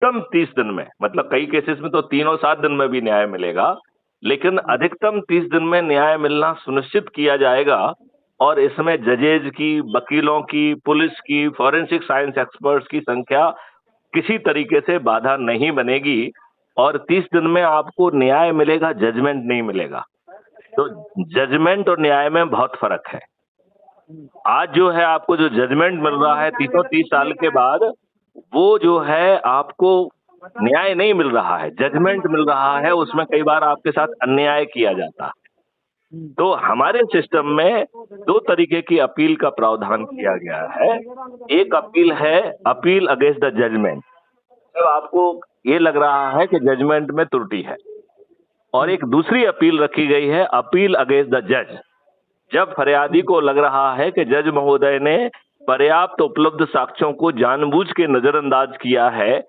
अधिकतम 30 दिन में, मतलब कई केसेस में तो 3 और 7 दिन में भी न्याय मिलेगा, लेकिन अधिकतम 30 दिन में न्याय मिलना सुनिश्चित किया जाएगा। और इसमें जजेज की, वकीलों की, पुलिस की, फॉरेंसिक साइंस एक्सपर्ट्स की संख्या किसी तरीके से बाधा नहीं बनेगी, और 30 दिन में आपको न्याय मिलेगा, जजमेंट नहीं मिलेगा। तो जजमेंट और न्याय में बहुत फर्क है। आज जो है आपको जो जजमेंट मिल रहा है 30 साल के बाद, वो जो है आपको न्याय नहीं मिल रहा है, जजमेंट मिल रहा है, उसमें कई बार आपके साथ अन्याय किया जाता है। तो हमारे सिस्टम में 2 तरीके की अपील का प्रावधान किया गया है। एक अपील है अपील अगेंस्ट द जजमेंट, जब आपको ये लग रहा है कि जजमेंट में त्रुटि है। और एक दूसरी अपील रखी गई है अपील अगेंस्ट द जज, जब फरियादी को लग रहा है कि जज महोदय ने पर्याप्त उपलब्ध साक्ष्यों को जानबूझ के नजरअंदाज किया है